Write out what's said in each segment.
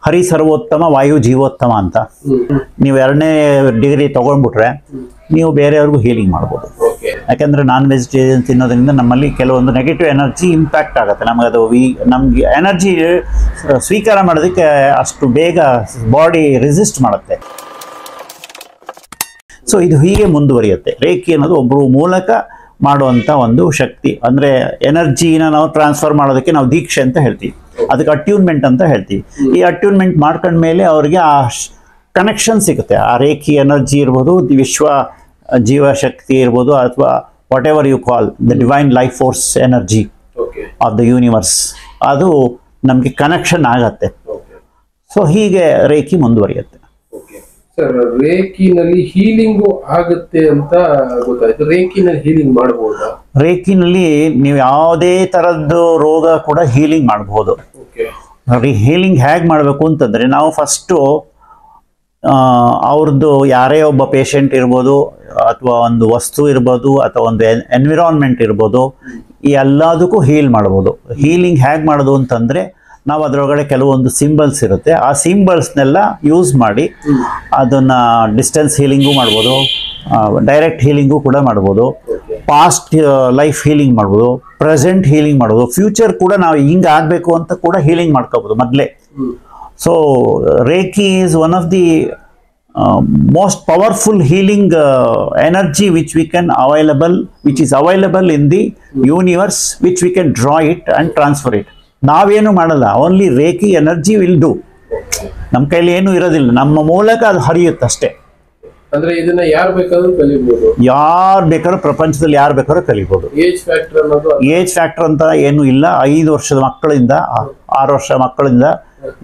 ಹರಿ ಸರ್ವೋತ್ತಮ ವಾಯು ಜೀವೋತ್ತಮ ಅಂತ. ನೀವು 2ನೇ ಡಿಗ್ರಿ ತಗೊಂಡ್ಬಿಟ್ರೆ ನೀವು ಬೇರೆಯವ್ರಿಗೂ ಹೀಲಿಂಗ್ ಮಾಡ್ಬೋದು. ಯಾಕೆಂದ್ರೆ ನಾನ್ ವೆಜಿಟೇರಿಯನ್ ತಿನ್ನೋದ್ರಿಂದ ನಮ್ಮಲ್ಲಿ ಕೆಲವೊಂದು ನೆಗೆಟಿವ್ ಎನರ್ಜಿ ಇಂಪ್ಯಾಕ್ಟ್ ಆಗುತ್ತೆ. ನಮಗೆ ಅದು ನಮ್ಗೆ ಎನರ್ಜಿ ಸ್ವೀಕಾರ ಮಾಡೋದಕ್ಕೆ ಅಷ್ಟು ಬೇಗ ಬಾಡಿ ರೆಸಿಸ್ಟ್ ಮಾಡುತ್ತೆ. ಸೊ ಇದು ಹೀಗೆ ಮುಂದುವರಿಯುತ್ತೆ. ರೇಖಿ ಅನ್ನೋದು ಒಬ್ಬರು ಮೂಲಕ ಮಾಡುವಂಥ ಒಂದು ಶಕ್ತಿ. ಅಂದರೆ ಎನರ್ಜಿನ ನಾವು ಟ್ರಾನ್ಸ್ಫರ್ ಮಾಡೋದಕ್ಕೆ ನಾವು ದೀಕ್ಷೆ ಅಂತ ಹೇಳ್ತೀವಿ, ಅದಕ್ಕೆ ಅಟ್ಯೂನ್ಮೆಂಟ್ ಅಂತ ಹೇಳ್ತೀವಿ. ಈ ಅಟ್ಯೂನ್ಮೆಂಟ್ ಮಾಡ್ಕೊಂಡ್ಮೇಲೆ ಅವ್ರಿಗೆ ಆ ಕನೆಕ್ಷನ್ ಸಿಗುತ್ತೆ. ಆ ರೇಖಿ ಎನರ್ಜಿ ಇರ್ಬೋದು, ವಿಶ್ವ ಜೀವಶಕ್ತಿ ಇರ್ಬೋದು, ಅಥವಾ whatever you call the divine life force energy of the universe, ಅದು ನಮಗೆ ಕನೆಕ್ಷನ್ ಆಗತ್ತೆ. ಸೊ ಹೀಗೆ ರೇಖಿ ಮುಂದುವರಿಯುತ್ತೆ. ಸರ್, ರೇಖಿನಲ್ಲಿ ಹೀಲಿಂಗು ಆಗುತ್ತೆ ಅಂತ ಗೊತ್ತಾಯ್ತು. ರೇಖಿನಲ್ಲಿ ಹೀಲಿಂಗ್ ಮಾಡಬಹುದಾ? ರೇಖಿನಲ್ಲಿ ನೀವು ಯಾವುದೇ ತರದ್ದು ರೋಗ ಕೂಡ ಹೀಲಿಂಗ್ ಮಾಡಬಹುದು. ಹೀಲಿಂಗ್ ಹೇಗೆ ಮಾಡಬೇಕು ಅಂತಂದ್ರೆ, ನಾವು ಫಸ್ಟು ಅವ್ರದ್ದು ಯಾರೇ ಒಬ್ಬ ಪೇಷಂಟ್ ಇರ್ಬೋದು, ಅಥವಾ ಒಂದು ವಸ್ತು ಇರ್ಬೋದು, ಅಥವಾ ಒಂದು ಎನ್ವಿರಾನ್ಮೆಂಟ್ ಇರ್ಬೋದು, ಈ ಎಲ್ಲದಕ್ಕೂ ಹೀಲ್ ಮಾಡ್ಬೋದು. ಹೀಲಿಂಗ್ ಹೇಗೆ ಮಾಡೋದು ಅಂತಂದರೆ, ನಾವು ಅದರೊಳಗಡೆ ಕೆಲವೊಂದು ಸಿಂಬಲ್ಸ್ ಇರುತ್ತೆ, ಆ ಸಿಂಬಲ್ಸ್ನೆಲ್ಲ ಯೂಸ್ ಮಾಡಿ ಅದನ್ನು ಡಿಸ್ಟೆನ್ಸ್ ಹೀಲಿಂಗು ಮಾಡ್ಬೋದು, ಡೈರೆಕ್ಟ್ ಹೀಲಿಂಗು ಕೂಡ ಮಾಡ್ಬೋದು, ಪಾಸ್ಟ್ ಲೈಫ್ ಹೀಲಿಂಗ್ ಮಾಡ್ಬೋದು, ಪ್ರೆಸೆಂಟ್ ಹೀಲಿಂಗ್ ಮಾಡ್ಬೋದು, ಫ್ಯೂಚರ್ ಕೂಡ ನಾವು ಹಿಂಗೆ ಆಗಬೇಕು ಅಂತ ಕೂಡ ಹೀಲಿಂಗ್ ಮಾಡ್ಕೋಬೋದು ಮೊದಲೇ. So reiki is one of the most powerful healing energy which is available in the universe, which we can draw it and transfer it. ನಾವೇನು ಮಾಡಲ್ಲ, only reiki energy will do. ನಮ್ಮ ಕೈಲಿ ಏನು ಇರೋದಿಲ್ಲ, ನಮ್ಮ ಮೂಲಕ ಅದು ಹರಿಯುತ್ತೆ ಅಷ್ಟೇ. ಅಂದ್ರೆ ಇದನ್ನ ಯಾರು ಬೇಕಾದ್ರೂ ಕಲಿಬಹುದು, ಯಾರು ಬೇಕಾದ್ರೂ ಪ್ರಪಂಚದಲ್ಲಿ ಯಾರು ಬೇಕಾದ್ರೂ ಕಲಿಬಹುದು. ಏಜ್ ಫ್ಯಾಕ್ಟರ್ ಅಂತ ಏನು ಇಲ್ಲ. 5 ವರ್ಷದ ಮಕ್ಕಳಿಂದ 6 ವರ್ಷ ಮಕ್ಕಳಿಂದ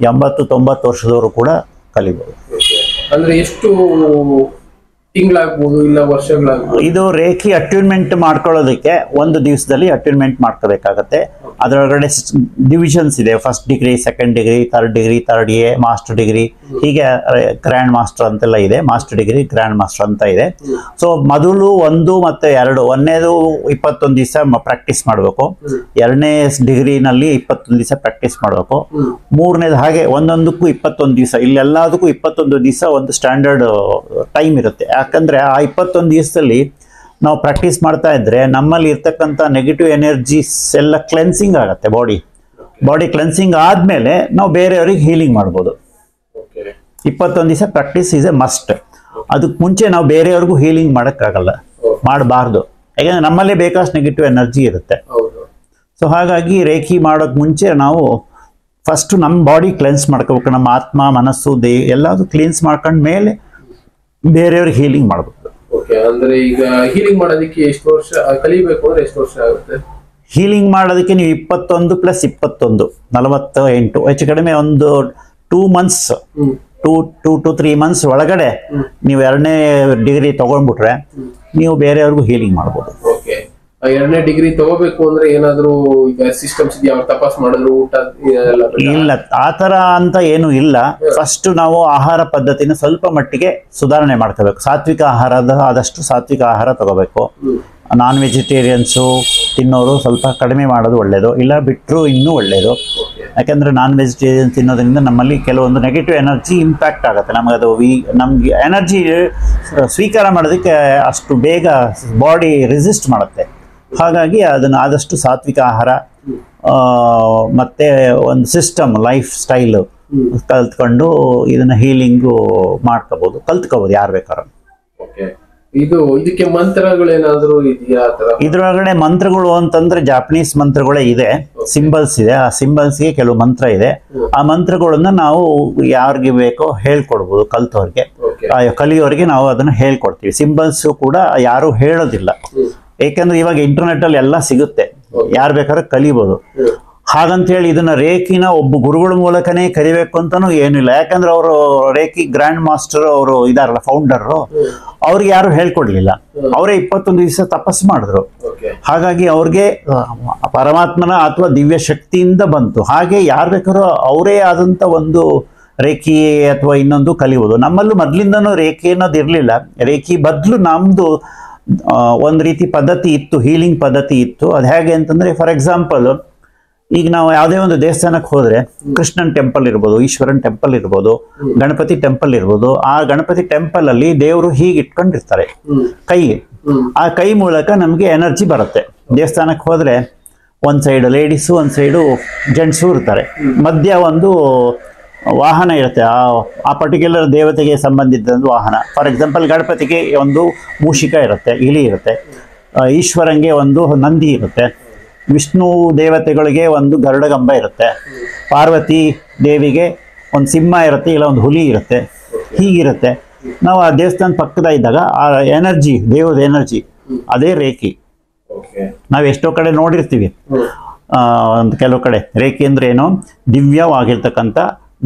80-90 ವರ್ಷದವರು ಕೂಡ ಕಲಿಬಹುದು. ಅಂದ್ರೆ ಎಷ್ಟು ತಿಂಗಳಾಗ್ಬೋದು, ಇಲ್ಲ ವರ್ಷಗಳಾಗ್ಬೋದು? ಇದು ರೇಖಿ ಅಟ್ಯೂನ್ಮೆಂಟ್ ಮಾಡ್ಕೊಳ್ಳೋದಕ್ಕೆ 1 ದಿವಸದಲ್ಲಿ ಅಟ್ಯೂನ್ಮೆಂಟ್ ಮಾಡ್ಕೋಬೇಕಾಗತ್ತೆ. ಅದರೊಳಗಡೆ ಡಿವಿಷನ್ಸ್ ಇದೆ, first degree, second degree, third degree, third A, master degree, ಹೀಗೆ ಗ್ರ್ಯಾಂಡ್ ಮಾಸ್ಟರ್ ಅಂತೆಲ್ಲ ಇದೆ. ಮಾಸ್ಟರ್ ಡಿಗ್ರಿ, ಗ್ರ್ಯಾಂಡ್ ಮಾಸ್ಟರ್ ಅಂತ ಇದೆ. ಸೊ ಮೊದಲು 1 ಮತ್ತು 2, 1ನೇದು 21 ದಿವಸ ಪ್ರಾಕ್ಟೀಸ್ ಮಾಡಬೇಕು, 2ನೇ ಡಿಗ್ರಿನಲ್ಲಿ 21 ದಿವಸ ಪ್ರಾಕ್ಟೀಸ್ ಮಾಡಬೇಕು, 3ನೇದು ಹಾಗೆ ಒಂದೊಂದಕ್ಕೂ 21 ದಿವಸ. ಇಲ್ಲೆಲ್ಲದಕ್ಕೂ 21 ದಿವಸ ಒಂದು ಸ್ಟ್ಯಾಂಡರ್ಡ್ ಟೈಮ್ ಇರುತ್ತೆ. ಯಾಕಂದ್ರೆ ಆ 21 ದಿವಸದಲ್ಲಿ ನಾವು ಪ್ರಾಕ್ಟೀಸ್ ಮಾಡ್ತಾ ಇದ್ರೆ ನಮ್ಮಲ್ಲಿ ಇರ್ತಕ್ಕಂಥ ನೆಗೆಟಿವ್ ಎನರ್ಜೀಸ್ ಎಲ್ಲ ಕ್ಲೆನ್ಸಿಂಗ್ ಆಗುತ್ತೆ. ಬಾಡಿ ಕ್ಲೆನ್ಸಿಂಗ್ ಆದ್ಮೇಲೆ ನಾವು ಬೇರೆಯವ್ರಿಗೆ ಹೀಲಿಂಗ್ ಮಾಡ್ಬೋದು. 21 ದಿವಸ ಪ್ರಾಕ್ಟೀಸ್ ಈಸ್ ಎ ಮಸ್ಟ್. ಅದಕ್ಕೆ ಮುಂಚೆ ನಾವು ಬೇರೆಯವ್ರಿಗೂ ಹೀಲಿಂಗ್ ಮಾಡೋಕ್ಕಾಗಲ್ಲ, ಮಾಡಬಾರ್ದು. ಯಾಕಂದ್ರೆ ನಮ್ಮಲ್ಲೇ ಬೇಕಷ್ಟು ನೆಗೆಟಿವ್ ಎನರ್ಜಿ ಇರುತ್ತೆ. ಸೊ ಹಾಗಾಗಿ ರೇಖಿ ಮಾಡೋಕೆ ಮುಂಚೆ ನಾವು ಫಸ್ಟ್ ನಮ್ಮ ಬಾಡಿ ಕ್ಲೆನ್ಸ್ ಮಾಡ್ಕೋಬೇಕು. ನಮ್ಮ ಆತ್ಮ, ಮನಸ್ಸು, ದೇಹ ಎಲ್ಲದೂ ಕ್ಲೀನ್ಸ್ ಮಾಡ್ಕೊಂಡ ಮೇಲೆ ಬೇರೆಯವ್ರಿಗೆ ಹೀಲಿಂಗ್ ಮಾಡಬೇಕು. ಅಂದ್ರೆ ಈಗ ಹೀಲಿಂಗ್ ಮಾಡೋದಕ್ಕೆ ಎಷ್ಟು ವರ್ಷ ಕಲಿಬೇಕು ಅಂದ್ರೆ ಎಷ್ಟು ವರ್ಷ ಆಗುತ್ತೆ? ಹೀಲಿಂಗ್ ಮಾಡೋದಕ್ಕೆ ನೀವು 21 + 21 48, ಹೆಚ್ಚು ಕಡಿಮೆ ಒಂದು 2 months, 2 to 3 months ಒಳಗಡೆ ನೀವು 2ನೇ ಡಿಗ್ರಿ ತಗೊಂಡ್ಬಿಟ್ರೆ ನೀವು ಬೇರೆಯವ್ರಿಗೂ ಹೀಲಿಂಗ್ ಮಾಡ್ಬೋದು. 2ನೇ ಡಿಗ್ರಿ ತಗೋಬೇಕು ಅಂದ್ರೆ ಏನಾದ್ರು ಈಗ ಸಿಸ್ಟಮ್ಸ್ ಇದೆಯಾ? ತಪಾಸ್ ಮಾಡಿದ್ರು ಊಟ ಇಲ್ಲ, ಆತರ ಅಂತ ಏನು ಇಲ್ಲ. ಫಸ್ಟ್ ನಾವು ಆಹಾರ ಪದ್ಧತಿನ ಸ್ವಲ್ಪ ಮಟ್ಟಿಗೆ ಸುಧಾರಣೆ ಮಾಡ್ಕೋಬೇಕು. ಸಾತ್ವಿಕ ಆದಷ್ಟು ಸಾತ್ವಿಕ ಆಹಾರ ತಗೋಬೇಕು. ನಾನ್ ವೆಜಿಟೇರಿಯನ್ಸು ತಿನ್ನೋರು ಸ್ವಲ್ಪ ಕಡಿಮೆ ಮಾಡೋದು ಒಳ್ಳೇದು, ಇಲ್ಲ ಬಿಟ್ಟರು ಇನ್ನೂ ಒಳ್ಳೇದು. ಯಾಕಂದ್ರೆ ನಾನ್ ವೆಜಿಟೇರಿಯನ್ ತಿನ್ನೋದ್ರಿಂದ ನಮ್ಮಲ್ಲಿ ಕೆಲವೊಂದು ನೆಗೆಟಿವ್ ಎನರ್ಜಿ ಇಂಪ್ಯಾಕ್ಟ್ ಆಗುತ್ತೆ. ನಮಗದು ನಮ್ಗೆ ಎನರ್ಜಿ ಸ್ವೀಕಾರ ಮಾಡೋದಕ್ಕೆ ಅಷ್ಟು ಬೇಗ ಬಾಡಿ ರೆಸಿಸ್ಟ್ ಮಾಡುತ್ತೆ. ಹಾಗಾಗಿ ಅದನ್ನು ಆದಷ್ಟು ಸಾತ್ವಿಕ ಆಹಾರ ಮತ್ತೆ ಒಂದು ಸಿಸ್ಟಮ್, ಲೈಫ್ ಸ್ಟೈಲ್ ಕಲ್ತ್ಕೊಂಡು ಇದನ್ನ ಹೀಲಿಂಗು ಕಲ್ತ್ಕೋಬಹುದು ಯಾರು ಬೇಕಾದ್ರೂ. ಇದಕ್ಕೆ ಮಂತ್ರಗಳೇನಾದ್ರೂ ಇದೆಯಾ? ಇದ್ರೊಳಗಡೆ ಮಂತ್ರಗಳು ಅಂತಂದ್ರೆ ಜಾಪನೀಸ್ ಮಂತ್ರಗಳೇ ಇದೆ, ಸಿಂಬಲ್ಸ್ ಇದೆ. ಆ ಸಿಂಬಲ್ಸ್ಗೆ ಕೆಲವು ಮಂತ್ರ ಇದೆ. ಆ ಮಂತ್ರಗಳನ್ನ ನಾವು ಯಾರಿಗೆ ಬೇಕೋ ಹೇಳ್ಕೊಡ್ಬೋದು. ಕಲಿಯೋರಿಗೆ ನಾವು ಅದನ್ನ ಹೇಳ್ಕೊಡ್ತೀವಿ. ಸಿಂಬಲ್ಸ್ ಕೂಡ ಯಾರು ಹೇಳೋದಿಲ್ಲ, ಏಕೆಂದ್ರೆ ಇವಾಗ ಇಂಟರ್ನೆಟ್ ಅಲ್ಲಿ ಎಲ್ಲ ಸಿಗುತ್ತೆ, ಯಾರು ಬೇಕಾದ್ರೆ ಕಲಿಬಹುದು. ಹಾಗಂತ ಹೇಳಿ ಇದನ್ನ ರೇಖಿನ ಒಬ್ಬ ಗುರುಗಳ ಮೂಲಕನೇ ಕಲಿಬೇಕು ಅಂತಾನು ಏನಿಲ್ಲ. ಯಾಕಂದ್ರೆ ಅವರು ರೇಖಿ ಗ್ರ್ಯಾಂಡ್ ಮಾಸ್ಟರ್ ಅವರು ಇದಾರಲ್ಲ, ಫೌಂಡರ್, ಅವ್ರಿಗೆ ಯಾರು ಹೇಳ್ಕೊಡ್ಲಿಲ್ಲ. ಅವರೇ 21 ದಿವಸ ತಪಸ್ಸು ಮಾಡಿದ್ರು. ಹಾಗಾಗಿ ಅವ್ರಿಗೆ ಪರಮಾತ್ಮನ ಅಥವಾ ದಿವ್ಯ ಶಕ್ತಿಯಿಂದ ಬಂತು. ಹಾಗೆ ಯಾರು ಬೇಕಾದ್ರೂ ಅವರೇ ಆದಂತ ಒಂದು ರೇಖಿ ಅಥವಾ ಇನ್ನೊಂದು ಕಲಿಬಹುದು. ನಮ್ಮಲ್ಲೂ ಮೊದ್ಲಿಂದನೂ ರೇಖಿ ಅನ್ನೋದು ಇರ್ಲಿಲ್ಲ. ರೇಖಿ ಬದಲು ನಮ್ದು ಒಂದು ರೀತಿ ಪದ್ಧತಿ ಇತ್ತು, ಹೀಲಿಂಗ್ ಪದ್ಧತಿ ಇತ್ತು. ಅದು ಹೇಗೆ ಅಂತಂದ್ರೆ, ಫಾರ್ ಎಕ್ಸಾಂಪಲ್ ಈಗ ನಾವು ಯಾವುದೇ ಒಂದು ದೇವಸ್ಥಾನಕ್ಕೆ ಹೋದ್ರೆ ಕೃಷ್ಣನ್ ಟೆಂಪಲ್ ಇರ್ಬೋದು, ಈಶ್ವರನ್ ಟೆಂಪಲ್ ಇರ್ಬೋದು, ಗಣಪತಿ ಟೆಂಪಲ್ ಇರ್ಬೋದು. ಆ ಗಣಪತಿ ಟೆಂಪಲ್ ಅಲ್ಲಿ ದೇವರು ಹೀಗೆ ಇಟ್ಕೊಂಡಿರ್ತಾರೆ ಕೈಗೆ. ಆ ಕೈ ಮೂಲಕ ನಮ್ಗೆ ಎನರ್ಜಿ ಬರುತ್ತೆ. ದೇವಸ್ಥಾನಕ್ಕೆ ಹೋದ್ರೆ ಒಂದ್ ಸೈಡ್ ಲೇಡೀಸು, ಒಂದ್ ಸೈಡು ಜೆಂಟ್ಸು ಇರ್ತಾರೆ. ಮಧ್ಯ ಒಂದು ವಾಹನ ಇರುತ್ತೆ, ಆ ಪರ್ಟಿಕ್ಯುಲರ್ ದೇವತೆಗೆ ಸಂಬಂಧಿಸಿದ ವಾಹನ. ಫಾರ್ ಎಕ್ಸಾಂಪಲ್ ಗಣಪತಿಗೆ ಒಂದು ಮೂಷಿಕ ಇರುತ್ತೆ, ಇಲಿ ಇರುತ್ತೆ. ಈಶ್ವರಂಗೆ ಒಂದು ನಂದಿ ಇರುತ್ತೆ. ವಿಷ್ಣು ದೇವತೆಗಳಿಗೆ ಒಂದು ಗರುಡಗಂಬ ಇರುತ್ತೆ. ಪಾರ್ವತಿ ದೇವಿಗೆ ಒಂದು ಸಿಂಹ ಇರುತ್ತೆ, ಇಲ್ಲ ಒಂದು ಹುಲಿ ಇರುತ್ತೆ. ಹೀಗಿರುತ್ತೆ. ನಾವು ಆ ದೇವಸ್ಥಾನ ಪಕ್ಕದ ಇದ್ದಾಗ ಆ ಎನರ್ಜಿ, ದೇವದ ಎನರ್ಜಿ, ಅದೇ ರೇಖಿ. ನಾವು ಎಷ್ಟೋ ಕಡೆ ನೋಡಿರ್ತೀವಿ, ಒಂದು ಕೆಲವು ಕಡೆ ರೇಖಿ ಅಂದ್ರೆ ಏನು, ದಿವ್ಯವಾಗಿರ್ತಕ್ಕಂಥ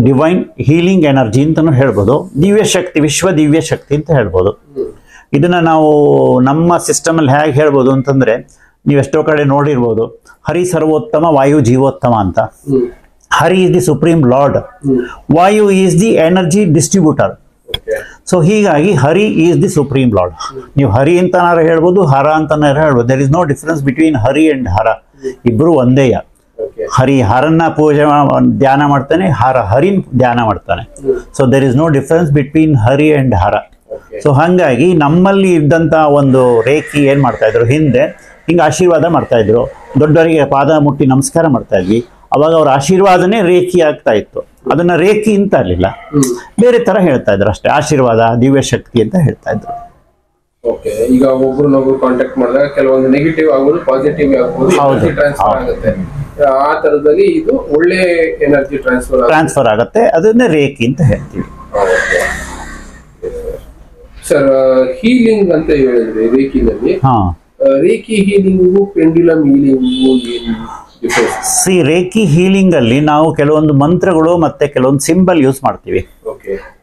ಡಿವೈನ್ ಹೀಲಿಂಗ್ ಎನರ್ಜಿ ಅಂತಲೂ ಹೇಳ್ಬೋದು. ದಿವ್ಯ ಶಕ್ತಿ, ವಿಶ್ವ ದಿವ್ಯ ಶಕ್ತಿ ಅಂತ ಹೇಳ್ಬೋದು. ಇದನ್ನ ನಾವು ನಮ್ಮ ಸಿಸ್ಟಮಲ್ಲಿ ಹೇಗೆ ಹೇಳ್ಬೋದು ಅಂತಂದ್ರೆ, ನೀವು ಎಷ್ಟೋ ಕಡೆ ನೋಡಿರ್ಬೋದು, ಹರಿ ಸರ್ವೋತ್ತಮ, ವಾಯು ಜೀವೋತ್ತಮ ಅಂತ. Hari is the supreme lord, Vayu is the energy distributor. So ಹೀಗಾಗಿ Hari is the supreme lord. ನೀವು ಹರಿ ಅಂತನಾರು ಹೇಳ್ಬೋದು, ಹರ ಅಂತನಾರು ಹೇಳ್ಬೋದು. There is no difference between Hari and Hara. ಇಬ್ರು ಒಂದೇಯ. ಹರಿ ಹರನ್ನ ಪೂಜೆ ಧ್ಯಾನ ಮಾಡ್ತಾನೆ, ಹರಿನ್ ಧ್ಯಾನ ಮಾಡ್ತಾನೆ. So there is no difference between Hari and Hara. So ಹಂಗಾಗಿ ನಮ್ಮಲ್ಲಿ ಇದ್ದಂತ ಒಂದು ರೇಖಿ ಏನ್ ಮಾಡ್ತಾ ಇದ್ರು, ಹಿಂದೆ ಹಿಂಗೆ ಆಶೀರ್ವಾದ ಮಾಡ್ತಾ ಇದ್ರು. ದೊಡ್ಡವರಿಗೆ ಪಾದ ಮುಟ್ಟಿ ನಮಸ್ಕಾರ ಮಾಡ್ತಾ ಇದ್ವಿ. ಅವಾಗ ಅವ್ರ ಆಶೀರ್ವಾದನೇ ರೇಖಿ ಆಗ್ತಾ ಇತ್ತು. ಅದನ್ನ ರೇಖಿ ಅಂತ ಅಲ್ಲಿಲ್ಲ, ಬೇರೆ ತರ ಹೇಳ್ತಾ ಇದ್ರು ಅಷ್ಟೇ. ಆಶೀರ್ವಾದ, ದಿವ್ಯ ಶಕ್ತಿ ಅಂತ ಹೇಳ್ತಾ ಇದ್ರು. ಓಕೆ, ಈಗ ಒಬ್ರು ಕಾಂಟ್ಯಾಕ್ಟ್ ಮಾಡಿದಾಗ ಕೆಲವೊಂದು ನೆಗೆಟಿವ್ ಆಗ್ಬೋದು, ಪಾಸಿಟಿವ್ ಆಗ್ಬೋದು, ಟ್ರಾನ್ಸ್ಫರ್ ಆಗುತ್ತೆ. ಆ ತರದಲ್ಲಿ ಇದು ಒಳ್ಳೆ ಎನರ್ಜಿ ಟ್ರಾನ್ಸ್ಫರ್ ಆಗುತ್ತೆ. ಅದನ್ನೇ ರೇಖಿ ಅಂತ ಹೇಳ್ತೀವಿ. ಸರ್, ಹೀಲಿಂಗ್ ಅಂತ ಹೇಳಿದ್ರೆ ರೇಖಿನಲ್ಲಿ, ರೇಖಿ ಹೀಲಿಂಗು ಪೆಂಡ್ಯುಲಮ್ ಹೀಲಿಂಗು ಏನು ಡಿಫರೆನ್ಸ್? ರೇಖಿ ಹೀಲಿಂಗ್ ಅಲ್ಲಿ ನಾವು ಕೆಲವೊಂದು ಮಂತ್ರಗಳು ಮತ್ತೆ ಕೆಲವೊಂದು ಸಿಂಬಲ್ ಯೂಸ್ ಮಾಡ್ತೀವಿ.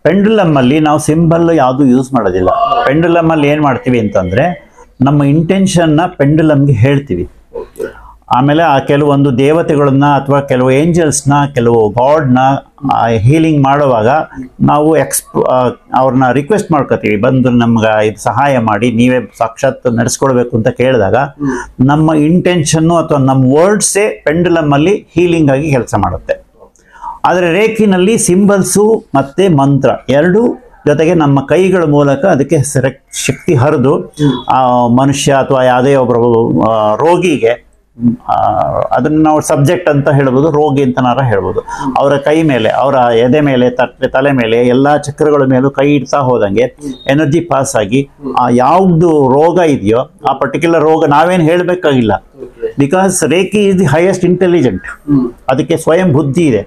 ಪೆಂಡುಲಮ್ ಅಲ್ಲಿ ನಾವು ಸಿಂಬಲ್ ಯಾವುದು ಯೂಸ್ ಮಾಡೋದಿಲ್ಲ. ಪೆಂಡುಲಮ್ ಅಲ್ಲಿ ಏನ್ ಮಾಡ್ತೀವಿ ಅಂತಂದ್ರೆ, ನಮ್ಮ ಇಂಟೆನ್ಷನ್ ನ ಪೆಂಡುಲಮ್ಗೆ ಹೇಳ್ತೀವಿ. ಆಮೇಲೆ ಆ ಕೆಲವೊಂದು ದೇವತೆಗಳನ್ನ ಅಥವಾ ಕೆಲವು ಏಂಜಲ್ಸ್ನ, ಕೆಲವು ಗಾಡ್ನ ಹೀಲಿಂಗ್ ಮಾಡುವಾಗ ನಾವು ಅವ್ರನ್ನ ರಿಕ್ವೆಸ್ಟ್ ಮಾಡ್ಕೋತೀವಿ, ಬಂದು ನಮ್ಗೆ ಇದು ಸಹಾಯ ಮಾಡಿ, ನೀವೇ ಸಾಕ್ಷಾತ್ ನಡೆಸ್ಕೊಡ್ಬೇಕು ಅಂತ ಕೇಳಿದಾಗ ನಮ್ಮ ಇಂಟೆನ್ಷನ್ನು ಅಥವಾ ನಮ್ಮ ವರ್ಡ್ಸೇ ಪೆಂಡುಲಮ್ ಅಲ್ಲಿ ಹೀಲಿಂಗ್ ಆಗಿ ಕೆಲಸ ಮಾಡುತ್ತೆ. ಆದರೆ ರೇಖಿನಲ್ಲಿ ಸಿಂಬಲ್ಸು ಮತ್ತೆ ಮಂತ್ರ ಎರಡು ಜೊತೆಗೆ ನಮ್ಮ ಕೈಗಳ ಮೂಲಕ ಅದಕ್ಕೆ ಶಕ್ತಿ ಹರಿದು ಆ ಮನುಷ್ಯ ಅಥವಾ ಯಾವುದೇ ಒಬ್ಬರು ರೋಗಿಗೆ, ಅದನ್ನ ನಾವು ಸಬ್ಜೆಕ್ಟ್ ಅಂತ ಹೇಳ್ಬೋದು, ರೋಗಿ ಅಂತನಾರ ಹೇಳ್ಬೋದು, ಅವರ ಕೈ ಮೇಲೆ, ಅವರ ಎದೆ ಮೇಲೆ, ತಲೆ ಮೇಲೆ, ಎಲ್ಲಾ ಚಕ್ರಗಳ ಮೇಲೂ ಕೈ ಇಡ್ತಾ ಹೋದಂಗೆ ಎನರ್ಜಿ ಪಾಸ್ ಆಗಿ ಆ ಯಾವ್ದು ರೋಗ ಇದೆಯೋ ಆ ಪರ್ಟಿಕ್ಯುಲರ್ ರೋಗ ನಾವೇನು ಹೇಳ್ಬೇಕಾಗಿಲ್ಲ. Because reiki is the highest intelligent. ಅದಕ್ಕೆ ಸ್ವಯಂ ಬುದ್ಧಿ ಇದೆ.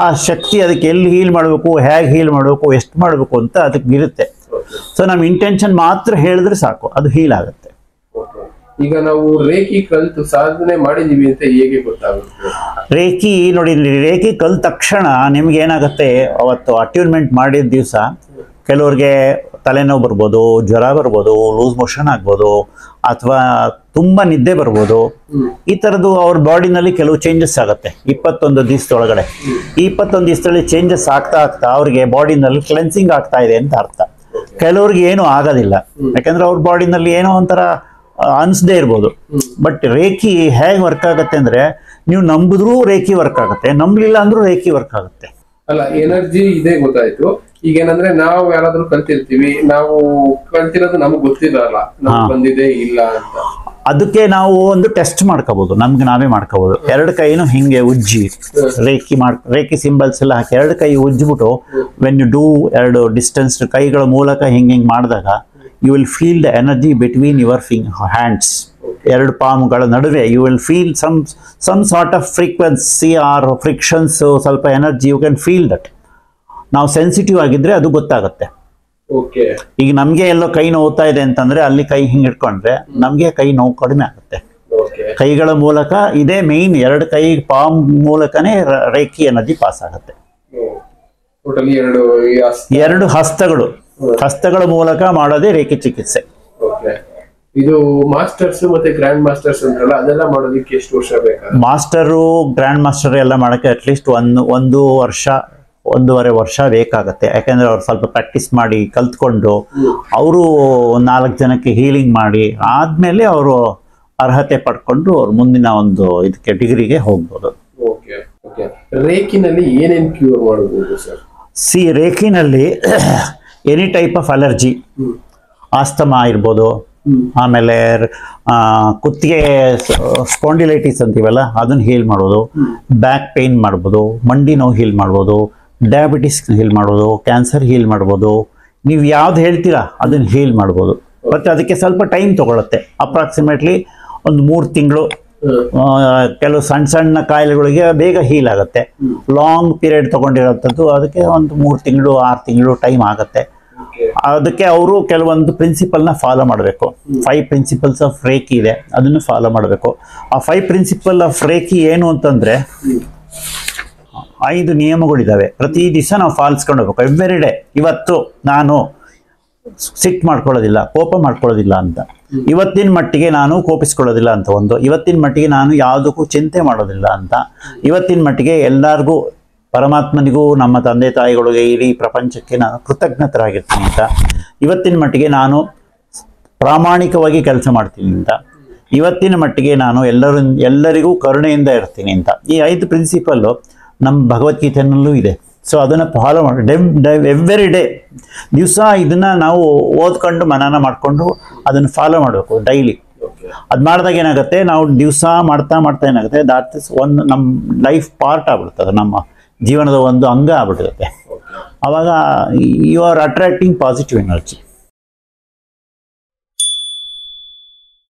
ಆ ಶಕ್ತಿ ಅದಕ್ಕೆ ಎಲ್ಲಿ ಹೀಲ್ ಮಾಡಬೇಕು, ಹೇಗೆ ಹೀಲ್ ಮಾಡಬೇಕು, ಎಷ್ಟು ಮಾಡಬೇಕು ಅಂತ ಅದಕ್ಕೆ ಇರುತ್ತೆ. ಸೊ ನಮ್ಮ ಇಂಟೆನ್ಷನ್ ಮಾತ್ರ ಹೇಳಿದ್ರೆ ಸಾಕು, ಅದು ಹೀಲ್ ಆಗುತ್ತೆ. ಈಗ ನಾವು ರೇಖಿ ಕಲ್ತು ಸಾಧನೆ ಮಾಡಿದೀವಿ ಅಂತ ಹೇಗೆ ಗೊತ್ತಾಗುತ್ತೆ? ರೇಖಿ ನೋಡಿ, ರೇಖಿ ಕಲ್ತ ತಕ್ಷಣ ನಿಮ್ಗೆ ಏನಾಗುತ್ತೆ, ಅವತ್ತು ಅಟ್ಯೂನ್ಮೆಂಟ್ ಮಾಡಿದ ದಿವಸ ಕೆಲವ್ರಿಗೆ ತಲೆನೋವು ಬರ್ಬೋದು, ಜ್ವರ ಬರ್ಬೋದು, ಲೂಸ್ ಮೋಷನ್ ಆಗ್ಬೋದು, ಅಥವಾ ತುಂಬಾ ನಿದ್ದೆ ಬರ್ಬೋದು. ಈ ತರದ್ದು ಅವ್ರ ಬಾಡಿನಲ್ಲಿ ಕೆಲವು ಚೇಂಜಸ್ ಆಗುತ್ತೆ 21 ದಿವಸದೊಳಗಡೆ. ಈ 21 ದಿವಸದಲ್ಲಿ ಚೇಂಜಸ್ ಆಗ್ತಾ ಆಗ್ತಾ ಅವ್ರಿಗೆ ಬಾಡಿನಲ್ಲಿ ಕ್ಲೆನ್ಸಿಂಗ್ ಆಗ್ತಾ ಇದೆ ಅಂತ ಅರ್ಥ. ಕೆಲವ್ರಿಗೆ ಏನೂ ಆಗೋದಿಲ್ಲ, ಯಾಕಂದ್ರೆ ಅವ್ರ ಬಾಡಿನಲ್ಲಿ ಏನೋ ಒಂಥರ ಅನ್ಸದೇ ಇರ್ಬೋದು. ಬಟ್ ರೇಖಿ ಹೇಗೆ ವರ್ಕ್ ಆಗುತ್ತೆ ಅಂದ್ರೆ, ನೀವು ನಂಬಿದ್ರೂ ರೇಖಿ ವರ್ಕ್ ಆಗುತ್ತೆ, ನಂಬಲಿಲ್ಲ ಅಂದ್ರೂ ರೇಖಿ ವರ್ಕ್ ಆಗುತ್ತೆ. ಅಲ್ಲ, ಎನರ್ಜಿ ಇದೆ ಗೊತ್ತಾಯ್ತು. ಈಗ ಏನಂದ್ರೆ ನಾವು ಯಾರಾದ್ರೂ ಕಲ್ತಿರ್ತೀವಿ, ನಾವು ಕಲ್ತಿರೋದು ನಮ್ಗೆ ಗೊತ್ತಿರಲ್ಲ, ನಮ್ಗೆ ಬಂದಿದೆ ಇಲ್ಲ ಅಂತ. ಅದಕ್ಕೆ ನಾವು ಒಂದು ಟೆಸ್ಟ್ ಮಾಡ್ಕೋಬಹುದು, ನಮ್ಗೆ ನಾವೇ ಮಾಡ್ಕೋಬಹುದು. ಎರಡು ಕೈನು ಹಿಂಗೆ ಉಜ್ಜಿ ರೇಖಿ ಸಿಂಬಲ್ಸ್ ಎಲ್ಲ ಹಾಕಿ ಎರಡು ಕೈ ಉಜ್ಜಿಬಿಟ್ಟು, ವೆನ್ ಯು ಡೂ ಎರಡು ಡಿಸ್ಟೆನ್ಸ್ ಕೈಗಳ ಮೂಲಕ ಹಿಂಗೆ ಮಾಡಿದಾಗ you will feel the energy between your hands. ಎರಡು ಪಾಮ್ಗಳ ನಡುವೆ you will feel some sort of frequency or frictions, ಸ್ವಲ್ಪ energy, you can feel that. ನಾವು ಸೆನ್ಸಿಟಿವ್ ಆಗಿದ್ರೆ ಅದು ಗೊತ್ತಾಗುತ್ತೆ. ಈಗ ನಮ್ಗೆ ಎಲ್ಲೋ ಕೈ ನೋವ್ತಾ ಇದೆ ಅಂತಂದ್ರೆ ಅಲ್ಲಿ ಕೈ ಹಿಂಗೆ ಇಟ್ಕೊಂಡ್ರೆ ನಮ್ಗೆ ಕೈ ನೋವು ಕಡಿಮೆ ಆಗುತ್ತೆ. ಕೈಗಳ ಮೂಲಕ ಇದೇ ಮೇನ್, ಎರಡು ಕೈ ಪಾಮ್ ಮೂಲಕನೇ ರೇಖಿ ಎನರ್ಜಿ ಪಾಸ್ ಆಗುತ್ತೆ. ಎರಡು ಹಸ್ತಗಳ ಮೂಲಕ ಮಾಡೋದೇ ರೇಖಿ ಚಿಕಿತ್ಸೆ. ಇದು ಮಾಸ್ಟರ್ಸ್ ಮತ್ತೆ ಗ್ರ್ಯಾಂಡ್ ಮಾಸ್ಟರ್ಸ್ ಅಂತಲ್ಲ, ಅದೆಲ್ಲ ಮಾಡೋದಕ್ಕೆ ಎಷ್ಟು ವರ್ಷ ಬೇಕಾಗುತ್ತೆ? ಮಾಸ್ಟರು, ಗ್ರ್ಯಾಂಡ್ ಮಾಸ್ಟರ್ ಎಲ್ಲ ಮಾಡೋಕ್ಕೆ ಅಟ್ಲೀಸ್ಟ್ 1.5 ವರ್ಷ ಬೇಕಾಗತ್ತೆ. ಯಾಕಂದ್ರೆ ಅವ್ರು ಸ್ವಲ್ಪ ಪ್ರಾಕ್ಟೀಸ್ ಮಾಡಿ ಕಲ್ತ್ಕೊಂಡು ಅವರು 4 ಜನಕ್ಕೆ ಹೀಲಿಂಗ್ ಮಾಡಿ ಆದ್ಮೇಲೆ ಅವರು ಅರ್ಹತೆ ಪಡ್ಕೊಂಡು ಅವ್ರು ಮುಂದಿನ ಒಂದು ಇದಕ್ಕೆ ಡಿಗ್ರಿಗೆ ಹೋಗ್ಬೋದು. Okay okay. ರೇಖಿನಲ್ಲಿ ಏನೇನು ಕ್ಯೂರ್ ಮಾಡಬಹುದು ಸರ್? ರೇಖಿನಲ್ಲಿ any type of allergy, asthma ಇರ್ಬೋದು, ಆಮೇಲೆ ಕುತ್ತಿಗೆ ಸ್ಪಾಂಡಿಲೈಟಿಸ್ ಅಂತೀವಲ್ಲ ಅದನ್ನು ಹೀಲ್ ಮಾಡ್ಬೋದು, ಬ್ಯಾಕ್ ಪೇನ್ ಮಾಡ್ಬೋದು, ಮಂಡಿ ನೋವು ಹೀಲ್ ಮಾಡ್ಬೋದು, ಡಯಾಬಿಟಿಸ್ ಹೀಲ್ ಮಾಡ್ಬೋದು, ಕ್ಯಾನ್ಸರ್ ಹೀಲ್ ಮಾಡ್ಬೋದು. ನೀವು ಯಾವ್ದು ಹೇಳ್ತೀರಾ ಅದನ್ನು ಹೀಲ್ ಮಾಡ್ಬೋದು. ಮತ್ತು ಅದಕ್ಕೆ ಸ್ವಲ್ಪ ಟೈಮ್ ತಗೊಳುತ್ತೆ. ಅಪ್ರಾಕ್ಸಿಮೇಟ್ಲಿ ಒಂದು 3 ತಿಂಗಳು. ಕೆಲವು ಸಣ್ಣ ಸಣ್ಣ ಕಾಯಿಲೆಗಳಿಗೆ ಬೇಗ ಹೀಲ್ ಆಗುತ್ತೆ. ಲಾಂಗ್ ಪೀರಿಯಡ್ ತಗೊಂಡಿರೋಂಥದ್ದು ಅದಕ್ಕೆ ಒಂದು 3 ತಿಂಗಳು 6 ತಿಂಗಳು ಟೈಮ್ ಆಗುತ್ತೆ. ಅದಕ್ಕೆ ಅವರು ಕೆಲವೊಂದು ಪ್ರಿನ್ಸಿಪಲ್ನ ಫಾಲೋ ಮಾಡಬೇಕು. 5 ಪ್ರಿನ್ಸಿಪಲ್ಸ್ ಆಫ್ ರೇಖಿ ಇದೆ, ಅದನ್ನು ಫಾಲೋ ಮಾಡಬೇಕು. ಆ 5 ಪ್ರಿನ್ಸಿಪಲ್ ಆಫ್ ರೇಖಿ ಏನು ಅಂತಂದ್ರೆ 5 ನಿಯಮಗಳಿದ್ದಾವೆ. ಪ್ರತಿ ದಿವಸ ನಾವು ಪಾಲಿಸ್ಕೊಂಡು ಹೋಗ್ಬೇಕು. Every day. ಇವತ್ತು ನಾನು ಸಿಟ್ಟು ಮಾಡ್ಕೊಳ್ಳೋದಿಲ್ಲ, ಕೋಪ ಮಾಡ್ಕೊಳ್ಳೋದಿಲ್ಲ ಅಂತ. ಇವತ್ತಿನ ಮಟ್ಟಿಗೆ ನಾನು ಕೋಪಿಸ್ಕೊಳ್ಳೋದಿಲ್ಲ ಅಂತ ಒಂದು. ಇವತ್ತಿನ ಮಟ್ಟಿಗೆ ನಾನು ಯಾವುದಕ್ಕೂ ಚಿಂತೆ ಮಾಡೋದಿಲ್ಲ ಅಂತ. ಇವತ್ತಿನ ಮಟ್ಟಿಗೆ ಎಲ್ಲರಿಗೂ, ಪರಮಾತ್ಮನಿಗೂ, ನಮ್ಮ ತಂದೆ ತಾಯಿಗಳಿಗೆ, ಇಡೀ ಪ್ರಪಂಚಕ್ಕೆ ನಾನು ಕೃತಜ್ಞತರಾಗಿರ್ತೀನಿ ಅಂತ. ಇವತ್ತಿನ ಮಟ್ಟಿಗೆ ನಾನು ಪ್ರಾಮಾಣಿಕವಾಗಿ ಕೆಲಸ ಮಾಡ್ತೀನಿ ಅಂತ. ಇವತ್ತಿನ ಮಟ್ಟಿಗೆ ನಾನು ಎಲ್ಲರಿಗೂ ಕರುಣೆಯಿಂದ ಇರ್ತೀನಿ ಅಂತ. ಈ 5 ಪ್ರಿನ್ಸಿಪಲ್ಲು ನಮ್ಮ ಭಗವದ್ಗೀತೆಯಲ್ಲೂ ಇದೆ. ಸೊ ಅದನ್ನು ಫಾಲೋ ಮಾಡಿ ಎವ್ರಿ ಡೇ ದಿವಸ ಇದನ್ನು ನಾವು ಓದ್ಕೊಂಡು ಮನನ ಮಾಡಿಕೊಂಡು ಅದನ್ನು ಫಾಲೋ ಮಾಡಬೇಕು ಡೈಲಿ. ಅದು ಮಾಡಿದಾಗ ಏನಾಗುತ್ತೆ, ನಾವು ದಿವಸ ಮಾಡ್ತಾ ಏನಾಗುತ್ತೆ, ದಾಟ್ ಇಸ್ ಒಂದು ನಮ್ಮ ಲೈಫ್ ಪಾರ್ಟ್ ಆಗ್ಬಿಡ್ತದೆ, ನಮ್ಮ ಜೀವನದ ಒಂದು ಅಂಗ ಆಗ್ಬಿಟ್ಟಿರುತ್ತೆ. ಆವಾಗ you are attracting positive energy.